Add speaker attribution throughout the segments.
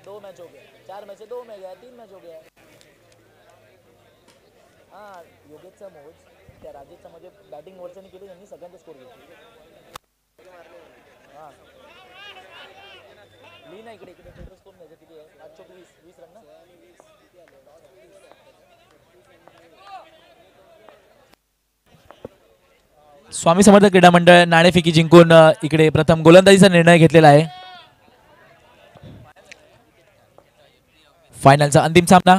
Speaker 1: दो मैच हो गया, 4 मैच से 2 में गया, 3 मैच हो गया. हां योगेशचा मोज त्या राजेशचा मध्ये बॅटिंग वरच्याने केली त्यांनी सगळ्यांचा स्कोर घेतला. हां ली ना इकडे इकडे टोटल स्कोर नाही किती आहे 520 रन ना.
Speaker 2: स्वामी समर्थ क्रीडा मंडळ नाणेफेकी जिंकून इकडे प्रथम गोलंदाजीचा निर्णय घेतलेला आहे. फायनलचा अंतिम सामना.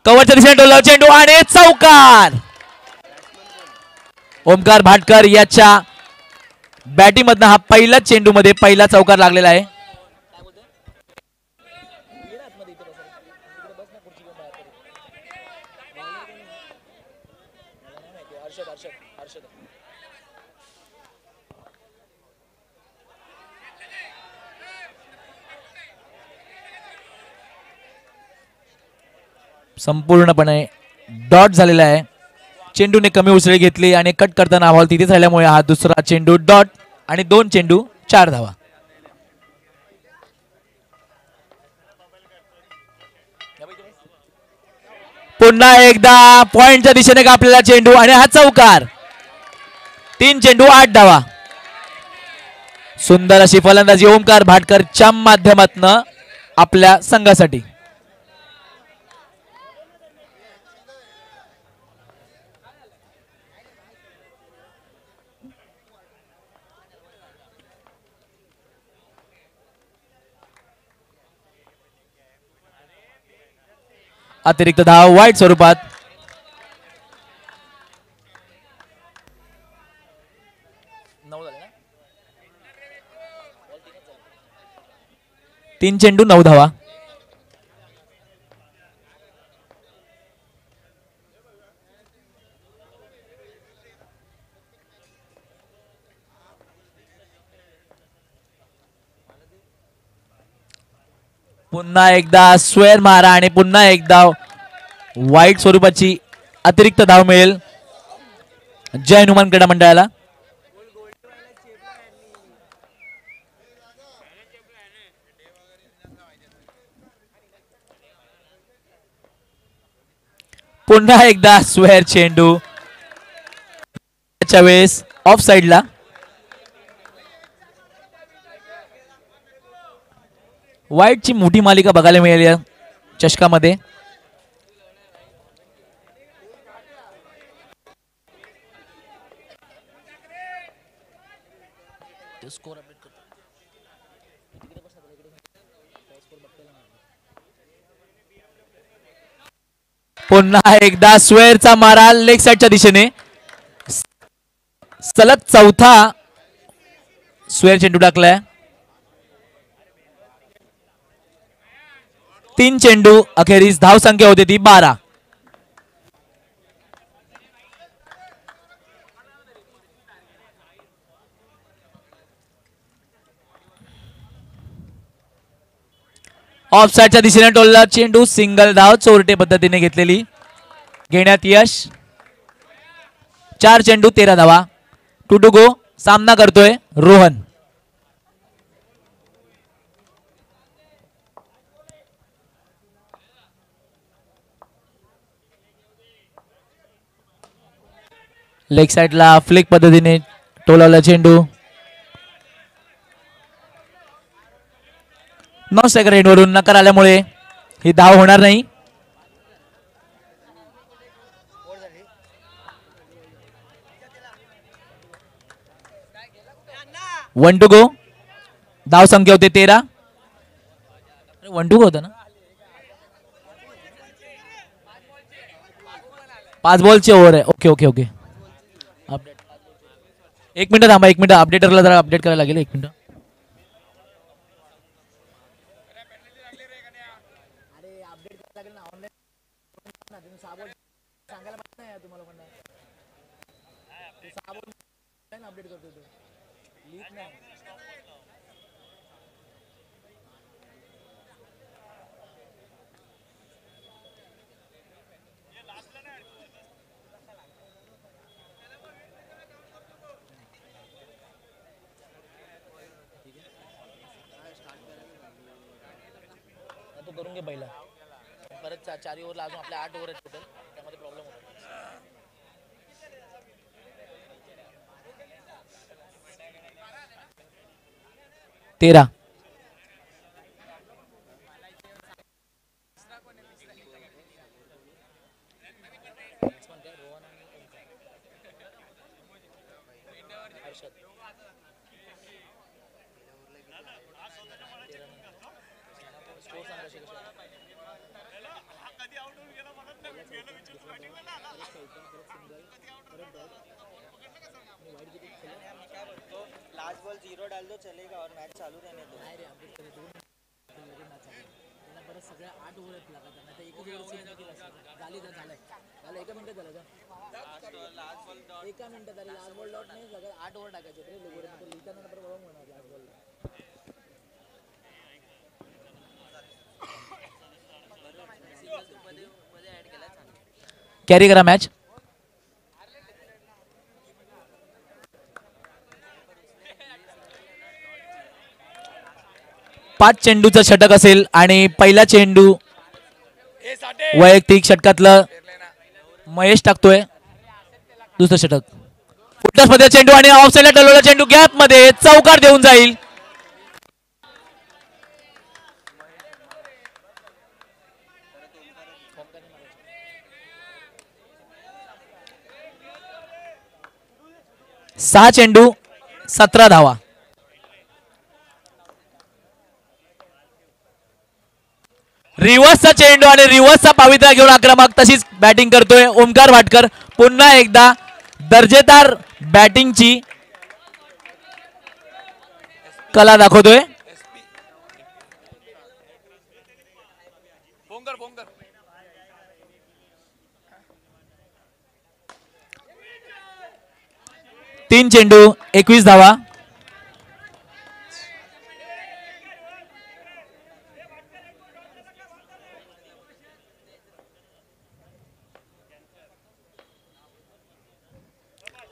Speaker 2: कव्हरच्या दिशेने टोलला चेंडू आणि चौकार. ओमकार भाटकर याच्या बॅटिंग मधनं हा पहिलाच चेंडू मध्ये पहिला चौकार लागलेला आहे. संपूर्णपणे डॉट झालेला आहे. चेंडूने कमी उसळी घेतली आणि कट करताना बॉल तिथे झाल्यामुळे हा दुसरा चेंडू डॉट आणि 2 चेंडू 4 धावा. पुन्हा एकदा पॉइंटच्या दिशेने कापलेला चेंडू आणि हा चौकार. 3 चेंडू 8 धावा. सुंदर अशी फलंदाजी ओमकार भाटकरच्या माध्यमातून आपल्या संघासाठी. अतिरिक्त धाव वाईट स्वरूपात. तीन चेंडू 9 धावा. पुन्हा एकदा स्क्वेअर मारा आणि पुन्हा एकदा वाईट स्वरूपाची अतिरिक्त धाव मिळेल जय हनुमान क्रीडा मंडळाला. पुन्हा एकदा स्क्वेअर चेंडू च्या वेळेस ऑफ साइडला. वाईटची मोठी मालिका बघायला मिळाली या चषकामध्ये. पुन्हा एकदा स्क्वेअरचा मारा लेग साइडच्या दिशेने. सलग चौथा स्क्वेअर चेंडू टाकलाय. 3 चेंडू अखेरीस धाव संख्या होती ती 12. ऑफ साइडच्या दिशेने टोलला चेंडू. सिंगल धाव चोरटे पद्धतीने घेतलेली घेण्यात यश. 4 चेंडू 13 धावा. 2 टू गो. सामना करतोय रोहन. लेग साइडला फ्लिक पद्धतीने टोलावला चेंडू. नॉन स्ट्रायकर एंडवरून नकार आल्यामुळे ही धाव होणार नाही. One two go. धाव संख्या होते 13. 1 टू गो होता ना. 5 बॉलची ओव्हर आहे. Okay okay okay. एक मिनिट थांबा. 1 मिनिट अपडेटरला जरा अपडेट करायला लागेल. 1 मिनिट.
Speaker 1: तो करून घे पहिला. परत 4 ओव्हरला अजून आपल्या 8 ओव्हर आहेत टोटल, त्यामध्ये प्रॉब्लेम होतो.
Speaker 2: 13.
Speaker 3: लास्ट बॉल 0 डाल दो चलेगा और मैच चालू रहने दो.
Speaker 1: नाही रे, अपडेट करे दोन मॅच आहे. त्यांना परत सगळ्या 8 ओव्हर आहेत लागत, नाही तर एकच ओव्हर सीन किती झाली तर झालंय. झालं 1 मिनिट झालं का?
Speaker 3: लास्ट बॉल
Speaker 1: 1 मिनिट तरी लास्ट बॉल डॉट नाही सगळं 8 ओव्हर टाकायचे रे लोक लिहिताना नंतर बरोबर होणार लास्ट बॉलला.
Speaker 2: कॅरी करा मॅच. 5 चेंडूचं षटक असेल आणि पहिला चेंडू वैयक्तिक षटकातलं महेश टाकतोय. दुसरं षटक फुटसमध्ये चेंडू आणि ऑफ साइडला टलवला चेंडू गॅप मध्ये चौकार देऊन जाईल. सहा चेंडू 17 धावा. रिव्हर्सचा चेंडू आणि रिव्हर्सचा पावित्रा घेऊन आक्रमक तशीच बॅटिंग करतोय ओमकार भाटकर. पुन्हा एकदा दर्जेदार बॅटिंगची कला दाखवतोय. तीन चेंडू 21 धावा.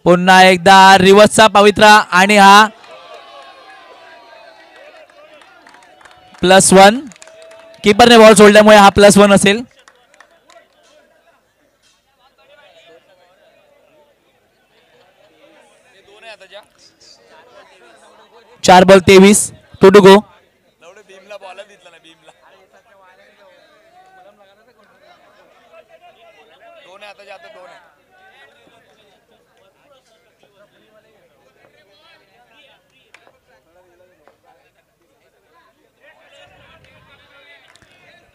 Speaker 2: पुन्हा एकदा रिव्हर्सचा पवित्रा आणि हा +1. कीपरने बॉल सोडल्यामुळे हा +1 असेल. 4 बॉल 23. 2 to go.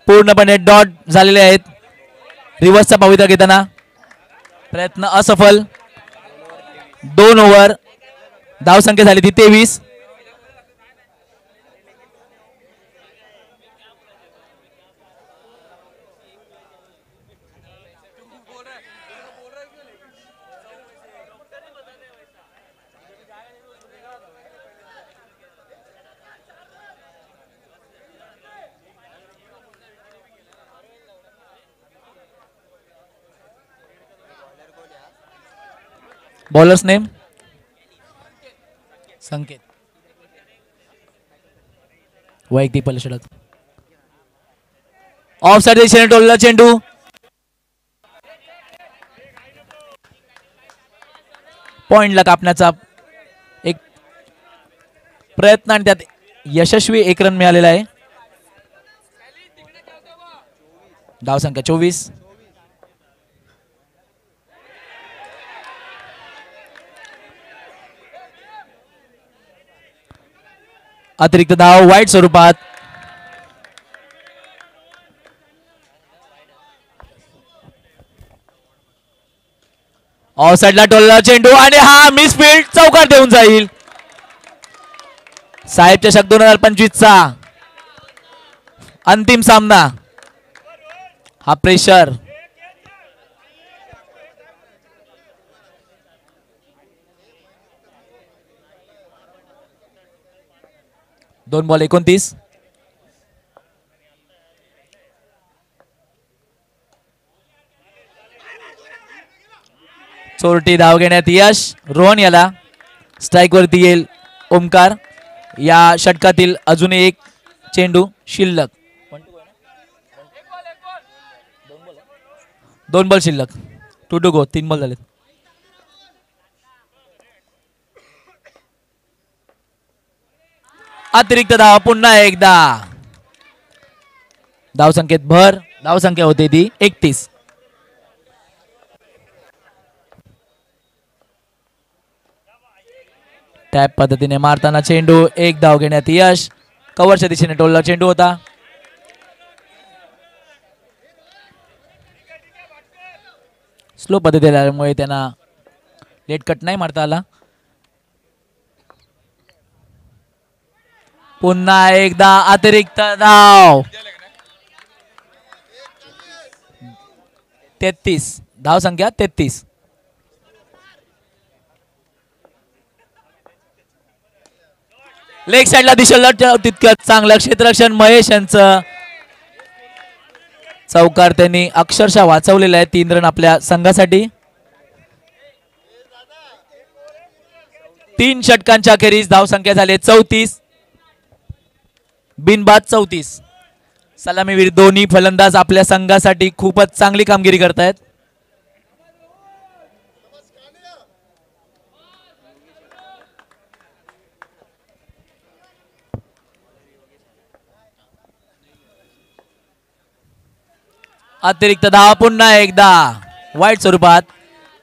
Speaker 2: पूर्णपणे डॉट झालेले आहेत. रिव्हर्सचा पवित्रा घेताना प्रयत्न असफल. 2 ओव्हर. धावसंख्या झाली ती 23. बॉलर्स नेम संकेत. वैयक्तिक पहिलं षटक. ऑफ साइड दिशेने टोलला चेंडू. पॉइंटला कापण्याचा एक प्रयत्न आणि त्यात यशस्वी 1 रन मिळालेला आहे. धावसंख्या 24. अतिरिक्त धाव वाईट स्वरूपात. ऑफ साइडला टोलला चेंडू आणि हा मिसफील्ड चौकार देऊन जाईल. साहेब चषक 2025चा अंतिम सामना. हा प्रेशर. दोन बॉल 29. चोरटी धाव घेण्यात यश. रोहन याला स्ट्राइक वरती येईल ओमकार. या षटकातील अजूनही एक चेंडू शिल्लक. 2 बॉल शिल्लक. 2 to go. 3 बॉल झालेत. अतिरिक्त धाव पुन्हा एकदा. धाव संख्येत भर. धाव संख्या होते ती 31. टॅप पद्धतीने मारताना चेंडू. एक धाव घेण्यात यश. कव्हरच्या दिशेने टोलला चेंडू होता. स्लो पद्धतीने आल्यामुळे त्यांना लेट कट नाही मारता आला. पुन्हा एकदा अतिरिक्त धाव. 33. धाव संख्या 33. लेग साइडला दिशेला तितकं चांगलं क्षेत्ररक्षण महेश यांचं. चौकार त्यांनी अक्षरशः वाचवलेला आहे. 3 रन आपल्या संघासाठी. 3 षटकांच्या अखेरीस धावसंख्या झाली 34. बिनबाद 34. सलामीवीर दोन्ही फलंदाज आपल्या संघासाठी खूपच चांगली कामगिरी करतायत. अतिरिक्त धाव पुन्हा एकदा वाईट स्वरूपात.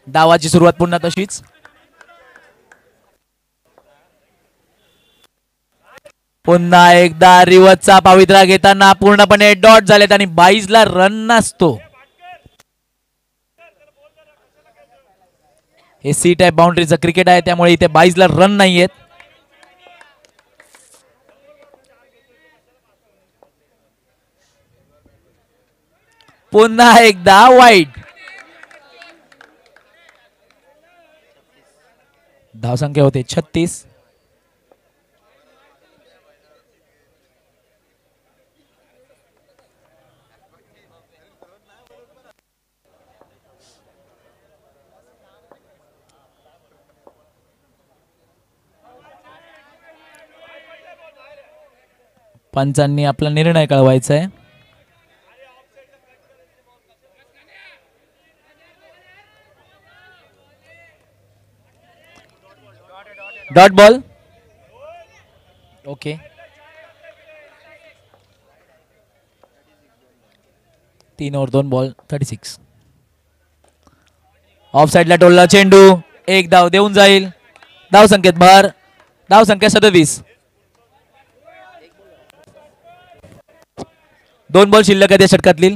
Speaker 2: डावाची सुरुवात पुन्हा तशीच. पुन्हा एकदा रिवर्सचा पवित्रा घेताना पूर्णपणे डॉट झालेत आणि 22 ला रन नसतो. हे सी टाइप बाउंड्रीचं क्रिकेट आहे त्यामुळे इथे 22 ला रन नाहीयेत. पुन्हा एकदा वाईट. धावसंख्या होते 36. पंचांनी आपला निर्णय कळवायचा आहे. Dot ball. Okay. 3 over 2 ball 36. Of साइडला टोलला चेंडू. एक धाव देऊन जाईल. धाव संख्येत भर. धाव संख्या 37. 2 बॉल शिल्लक आहे षटकातली.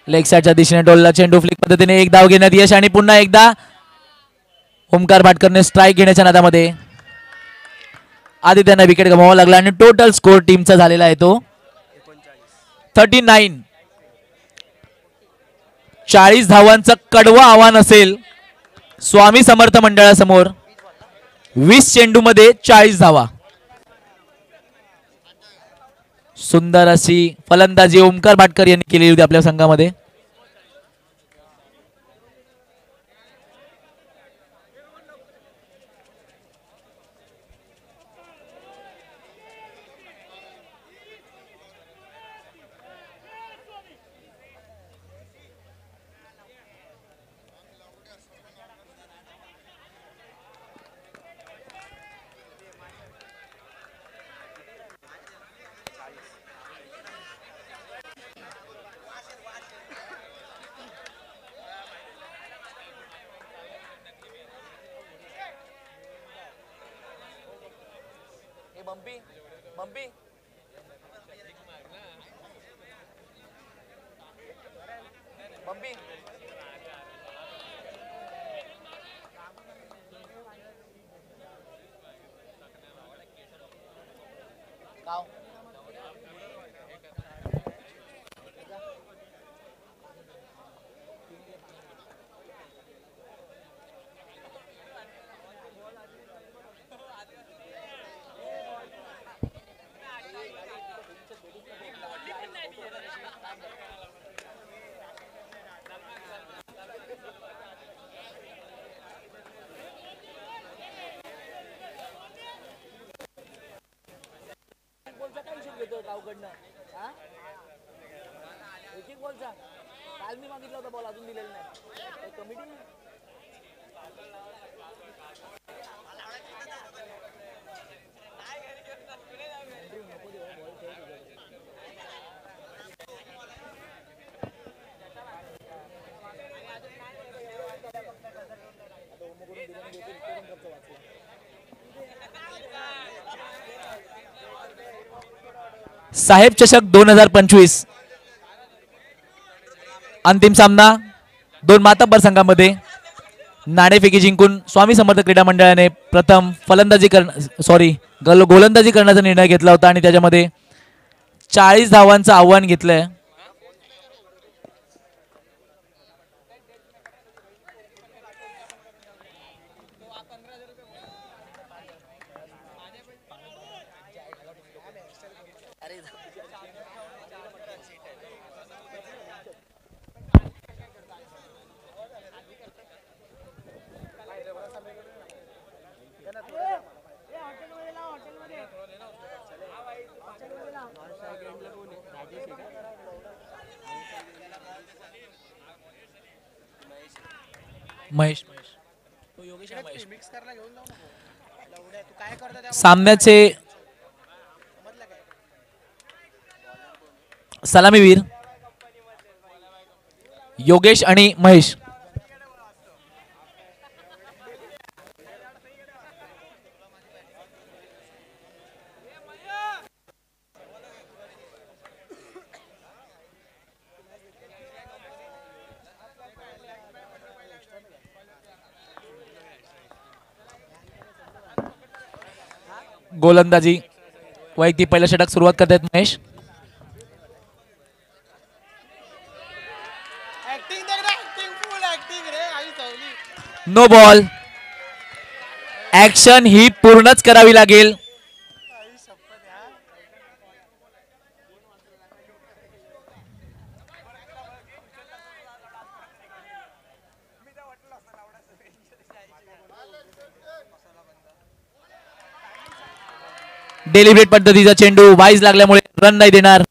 Speaker 2: लेग साइडच्या दिशेने डोलला चेंडू. फ्लिक पद्धतीने एक धाव घेण्यात यश आणि पुन्हा एकदा ओमकार भाटकरने स्ट्राइक घेण्याच्या नादामध्ये आदित्यांना विकेट गमावावा लागला आणि टोटल स्कोर टीमचा झालेला आहे तो 39. 40 धावांचं कडवं आव्हान असेल स्वामी समर्थ मंडळासमोर. 20 चेंडू मध्ये 40 धावा. सुंदर अशी फलंदाजी ओमकार भाटकर यांनी केली होती आपल्या संघामध्ये. बम्पी बम्पी बम्पी गाव
Speaker 1: बॉलचा काय हिशोब घेतो गावकडनं हा एक बॉलचा काल मी मागितला होता बॉल अजून दिलेला नाही कमिटी
Speaker 2: साहेब चषक 2025 अंतिम सामना दोन मातब्बर संघामध्ये नाणेफेकी जिंकून स्वामी समर्थ क्रीडा मंडळाने प्रथम गोलंदाजी करण्याचा निर्णय घेतला होता आणि त्याच्यामध्ये 40 धावांचं आव्हान घेतलंय. महेश सामन्याचे सलामीवीर योगेश आणि महेश. गोलंदाजी वैयक्तिक पहिल्या षटक सुरुवात करतात महेश. No ball. ऍक्शन ही पूर्णच करावी लागेल. डेलिब्रेट पद्धतीचा चेंडू वाईज लागल्यामुळे रन नाही देणार.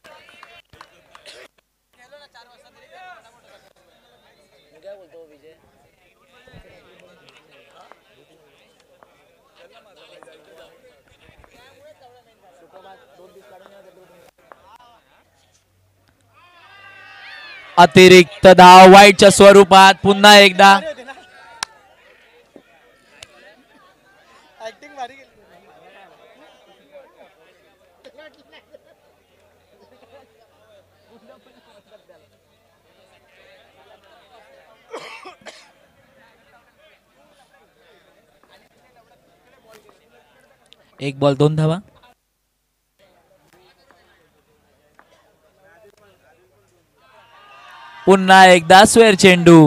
Speaker 2: अतिरिक्त धाव वाईटच्या स्वरूपात पुन्हा एकदा. एक बॉल 2 धावा. पुन्हा एकदा स्वेर चेंडू.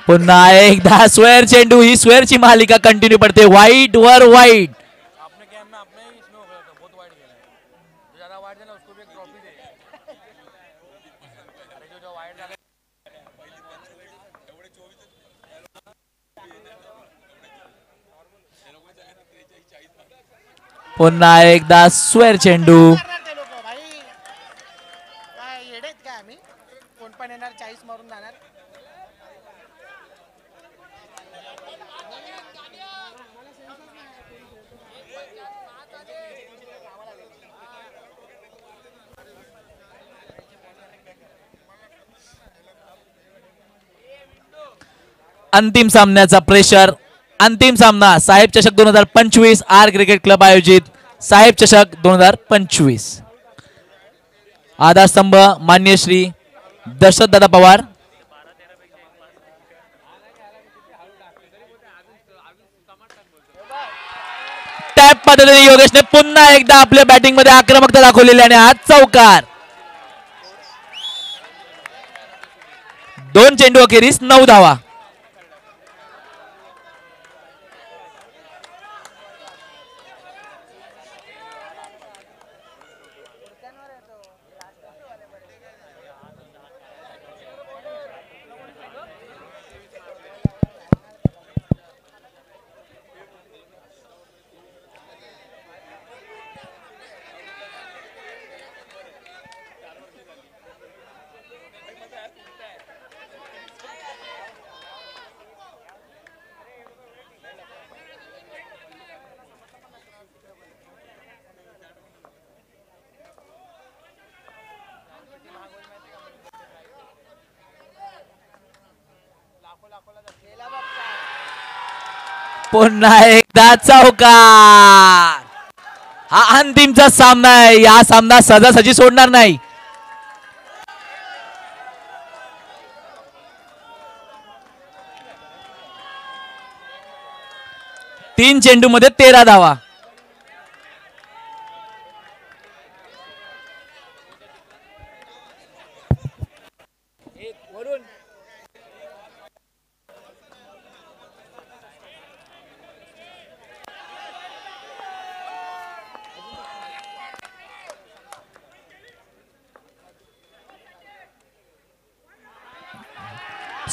Speaker 2: पुन्हा एकदा स्वेर चेंडू. ही स्वेरची मालिका कंटिन्यू पडते. वाईट वर वाईट. पुन्हा एकदा स्क्वेअर चेंडू.
Speaker 4: ते लोक भाई काय येडेत काय आम्ही कोण पण येणार 40 मारून जाणार.
Speaker 2: अंतिम सामन्याचा प्रेशर. अंतिम सामना साहेब चषक 2025 आर क्रिकेट क्लब आयोजित साहेब चषक 2025. आधारस्तंभ मान्य श्री दशरथदादा पवार. टॅप पद्धतीने योगेशने पुन्हा एकदा आपल्या बॅटिंग मध्ये आक्रमकता दाखवलेली आणि आज चौकार. 2 चेंडू अखेरीस 9 धावा. पुन्हा एकदा चौकार. हा अंतिमचा सामना आहे. या सामना सहजासहजी सोडणार नाही. तीन चेंडू मध्ये 13 धावा.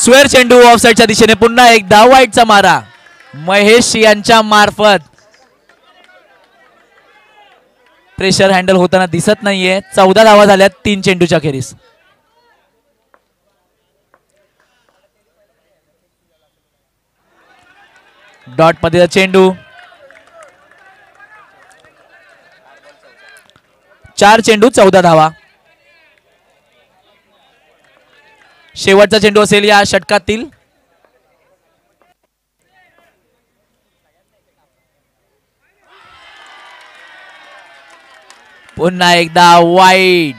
Speaker 2: स्क्वेअर चेंडू ऑफसाईडच्या दिशेने पुन्हा एकदा वाईटचा मारा महेश यांच्या मार्फत. प्रेशर हँडल होताना दिसत नाहीये. 14 धावा झाल्यात 3 चेंडूच्या खेरीस. डॉट मध्ये चेंडू. 4 चेंडू 14 धावा. शेवटचा चेंडू असेल या षटकातील. पुन्हा एकदा वाईड.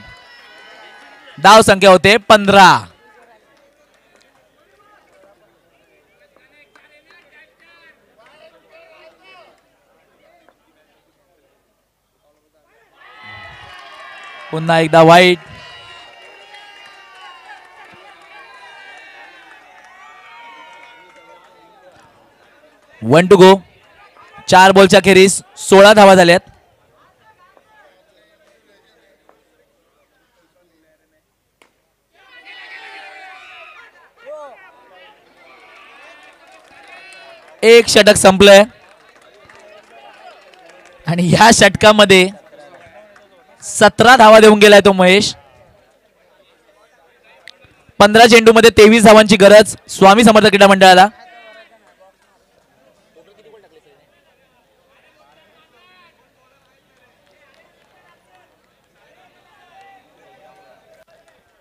Speaker 2: धाव संख्या होते 15. पुन्हा एकदा वाईड. One two go. 4 बॉलच्या खेरीस 16 धावा झाल्यात. एक षटक संपलंय आणि या षटकामध्ये 17 धावा देऊन गेलाय तो महेश. 15 चेंडू मध्ये 23 धावांची गरज स्वामी समर्थ क्रीडा मंडळाला.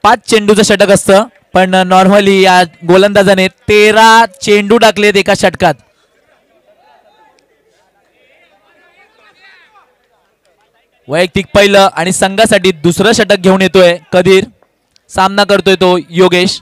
Speaker 2: पाच चेंडूचं षटक असतं पण नॉर्मली या गोलंदाजाने 13 चेंडू टाकलेत एका षटकात. वैयक्तिक पहिलं आणि संघासाठी दुसरं षटक घेऊन येतोय कधीर. सामना करतोय तो योगेश.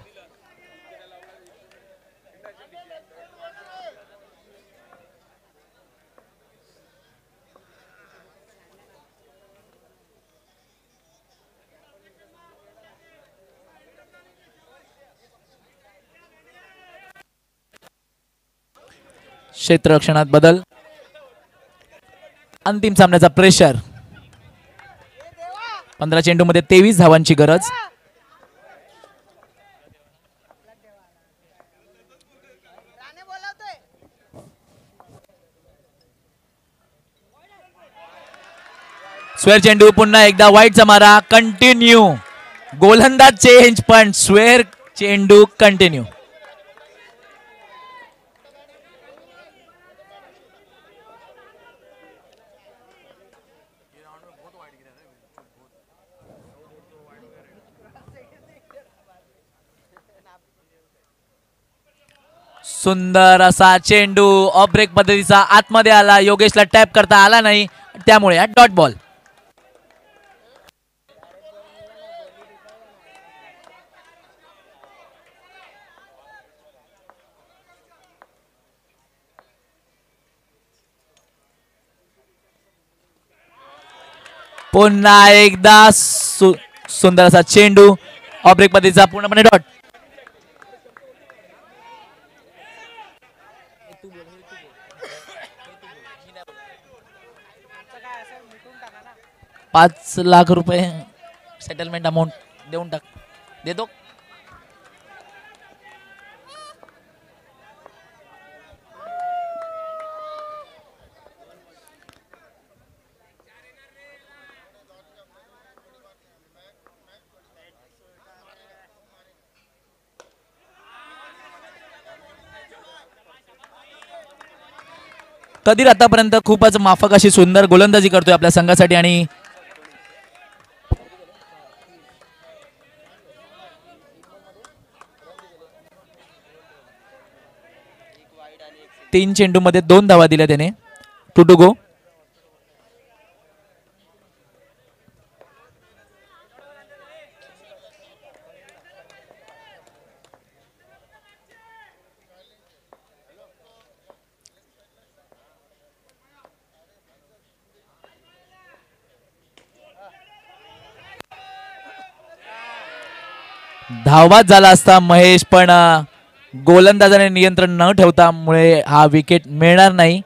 Speaker 2: क्षेत्ररक्षणात बदल. अंतिम सामन्याचा प्रेशर. 15 चेंडू मध्ये 23 धावांची गरज. स्क्वेअर चेंडू पुन्हा एकदा वाईटचा मारा कंटिन्यू गोलंदाज चेंज पण स्क्वेअर चेंडू कंटिन्यू. सुंदर असा चेंडू ऑफ ब्रेक पद्धतीचा आतमध्ये आला. योगेशला टॅप करता आला नाही त्यामुळे डॉट बॉल. पुन्हा एकदा सुंदर असा चेंडू ऑफ ब्रेक पद्धतीचा पूर्णपणे डॉट. ₹5,00,000 सेटलमेंट अमाऊंट देऊन टाक. देतो. कधीर आतापर्यंत खूपच माफक अशी सुंदर गोलंदाजी करतोय आपल्या संघासाठी आणि तीन चेंडू मध्ये 2 धावा दिल्या त्याने. 2 to go. धावबाद झाला असता महेश पण गोलंदाजाने नियंत्रण न ठेवतामुळे हा विकेट मिळणार नाही.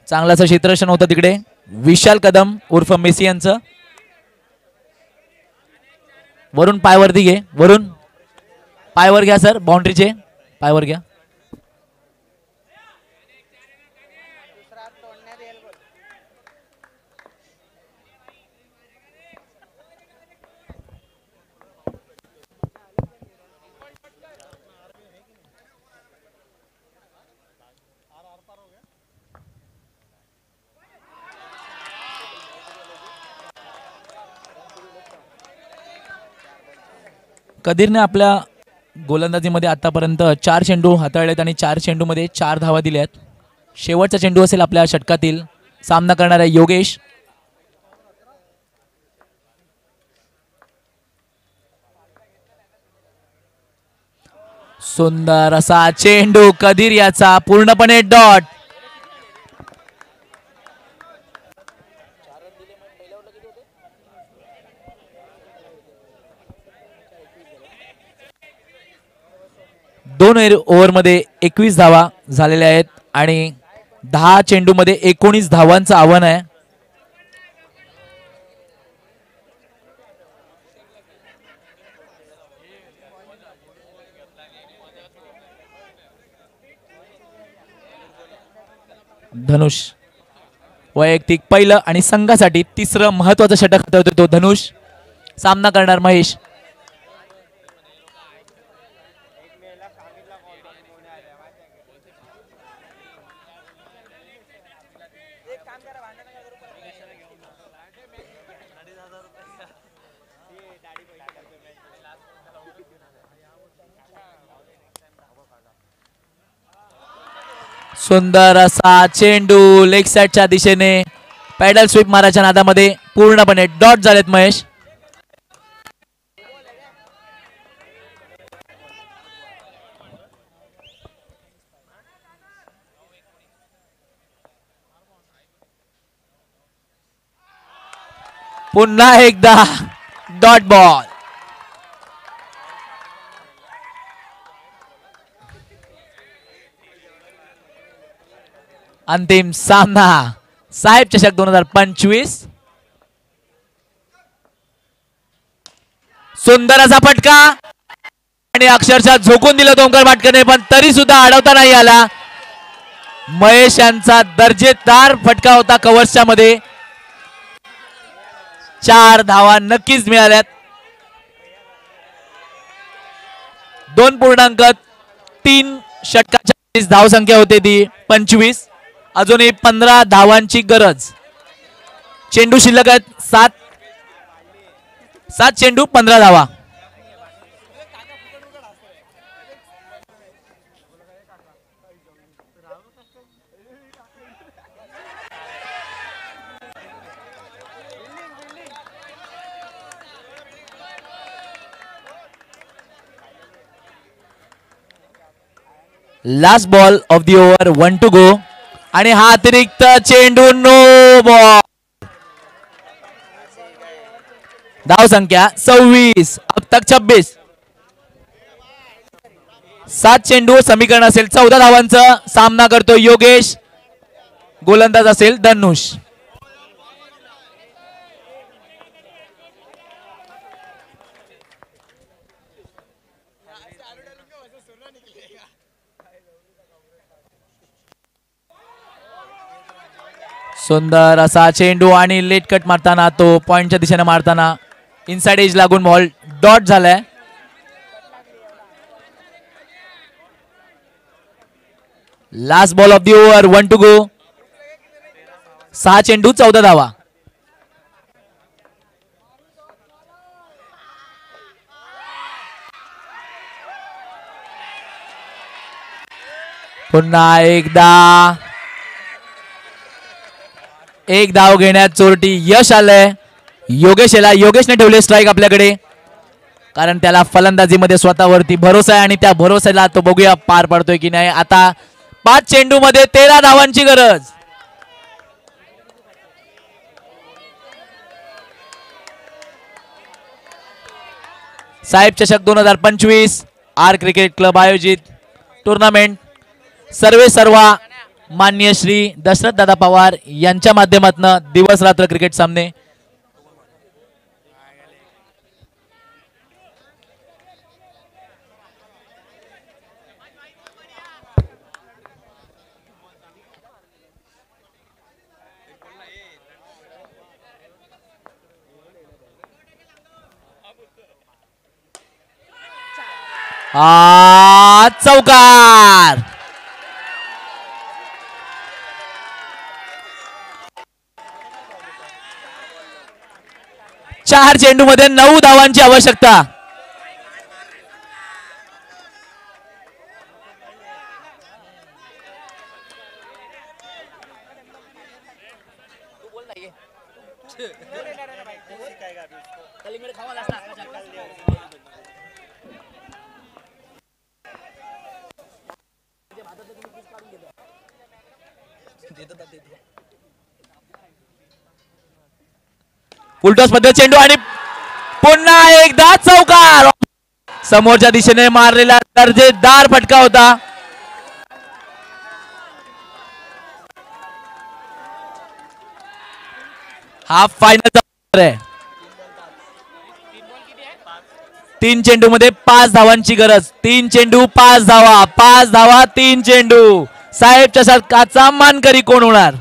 Speaker 2: चांगलाच क्षेत्ररक्षण होतं तिकडे विशाल कदम उर्फ मेसी यांचं. वरून पायवरती घे. वरून पायवर घ्या सर. बाउंड्रीचे पायवर घ्या. कदीरने आपल्या गोलंदाजीमध्ये आतापर्यंत 4 चेंडू हाताळलेत आणि 4 चेंडूमध्ये 4 धावा दिल्यात. शेवटचा चेंडू असेल आपल्या षटकातील. सामना करणारा योगेश. सुंदर असा चेंडू कदीर याचा पूर्णपणे डॉट. दोन ओव्हरमध्ये 21 धावा झालेल्या आहेत आणि 10 चेंडूमध्ये 19 धावांचं आव्हान आहे. धनुष वैयक्तिक पहिलं आणि संघासाठी तिसरं महत्वाचं षटक हाताळतोय तो धनुष. सामना करणार महेश. सुंदर असा चेंडू लेग साइडच्या दिशेने पॅडल स्वीप मारायच्या नादामध्ये पूर्णपणे डॉट झालेत महेश. पुन्हा एकदा डॉट बॉल. अंतिम सामना साहेब चषक 2025. सुंदर असा फटका आणि अक्षरशः झोकून दिलं ओंकार माटकरने पण तरी सुद्धा अडवता नाही आला. महेश यांचा दर्जेदार फटका होता कव्हर्सच्या मध्ये. 4 धावा नक्कीच मिळाल्यात. 2.3 षटकांच्या धावसंख्या होते ती 25. अजूनही 15 धावांची गरज. चेंडू शिल्लक आहेत 7 चेंडू 15 धावा. Last ball of the over 1 to go. आणि हा अतिरिक्त चेंडू नो बॉल. धाव संख्या 26 अब तक 26. 7 चेंडू समीकरण असेल 14 धावांचं. सामना करतो योगेश. गोलंदाज असेल धनुष. सुंदर असा चेंडू आणि लेट कट मारताना तो पॉइंटच्या दिशेने मारताना इनसाइड एज लागून बॉल डॉट झालाय. Last ball of the over 1 to go. 6 चेंडू 14 धावा. पुन्हा एकदा एक धाव घेण्यात चोरटी यश आलंय योगेशला. योगेशने ठेवले स्ट्राईक आपल्याकडे कारण त्याला फलंदाजीमध्ये स्वतःवरती भरोसा आहे आणि त्या भरोश्याला तो बघूया पार पडतोय की नाही. आता 5 चेंडू मध्ये 13 धावांची गरज. साहेब चषक 2025 आर क्रिकेट क्लब आयोजित टुर्नामेंट सर्वे सर्वा मान्य श्री दशरथ दादा पवार यांच्या माध्यमातून दिवस रात्र क्रिकेट सामने. चौकार. चार चेंडू मध्ये 9 धावांची आवश्यकता. उलटॉस मध्ये चेंडू आणि पुन्हा एकदा चौकार. समोरच्या दिशेने मारलेला दर्जेदार फटका होता. हा फायनल आहे. 3 चेंडू मध्ये 5 धावांची गरज. 3 चेंडू 5 धावा. 5 धावा 3 चेंडू. साहेबच्या षटकाचा मानकरी कोण होणार.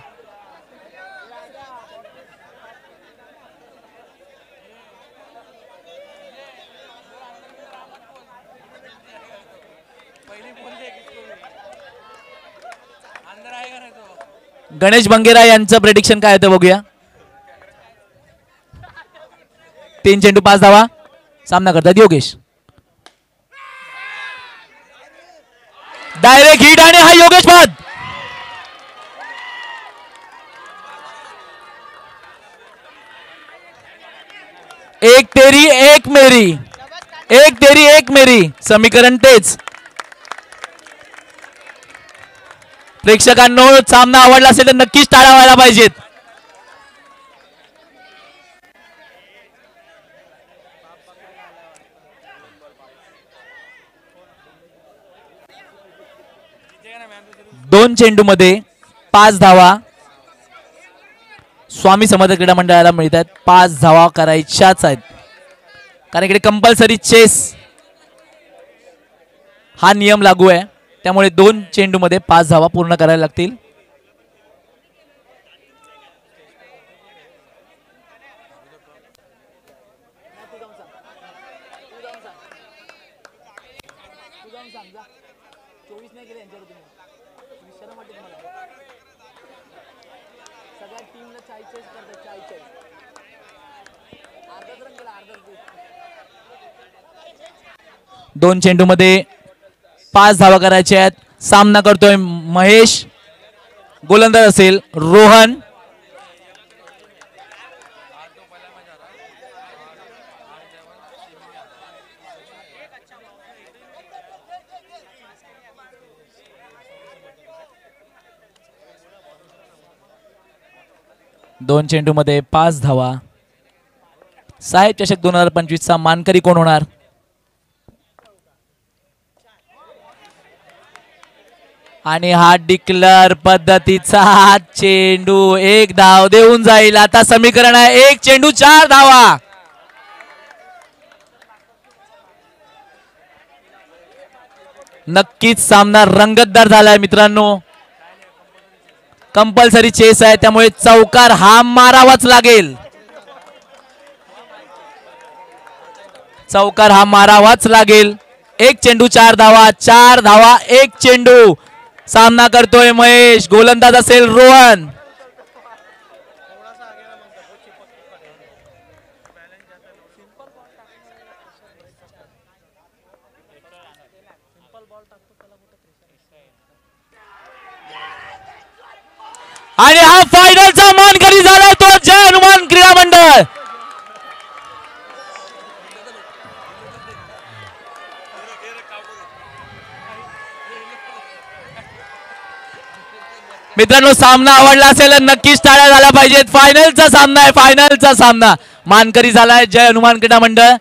Speaker 2: गणेश बंगेरा यांचं प्रेडिक्शन काय होतं बघूया. 3 चेंडू 5 धावा. सामना करतात योगेश. डायरेक्ट हिट आणि हा योगेश बाद. एक तेरी एक मेरी. एक तेरी एक मेरी समीकरण तेच. प्रेक्षकांनो सामना आवडला असेल तर नक्कीच टाळ्या व्हायला पाहिजेत. दोन चेंडू मध्ये 5 धावा स्वामी समर्थ क्रीडा मंडळाला मिळतात. 5 धावा करायच्याच आहेत कारण इकडे कंपल्सरी चेस हा नियम लागू आहे. त्यामुळे 2 चेंडू मध्ये 5 धावा पूर्ण करायला लागतील.
Speaker 1: सांग जा 24 नाही केले यांच्यावर तुम्ही शरम वाटते तुम्हाला सगळ्या टीमला 44 करतात 44 अर्धा रन गेला अर्धा
Speaker 2: दोन चेंडूमध्ये 5 धावा करायच्या आहेत. सामना करतोय महेश. गोलंदाज असेल रोहन. दोन चेंडूमध्ये 5 धावा. साहेब चषक 2025 चा मानकरी कोण होणार? आणि हा डिक्लेअर पद्धतीचा चेंडू 1 धाव देऊन जाईल. आता समीकरण आहे 1 चेंडू 4 धावा. नक्कीच सामना रंगतदार झालाय मित्रांनो. कंपल्सरी चेस आहे त्यामुळे चौकार हा मारावाच लागेल. चौकार हा मारावाच लागेल. 1 चेंडू 4 धावा. 4 धावा 1 चेंडू. सामना करतोय महेश. गोलंदाज असेल रोहन. आणि हा फायनलचा मानकरी झाला तो जय हनुमान क्रीडा मंडळ. मित्रांनो सामना आवडला असेल नक्कीच टाळ्या झाल्या पाहिजेत. फायनलचा सामना आहे. फायनलचा सामना मानकरी झालाय जय हनुमान क्रीडा मंडळ.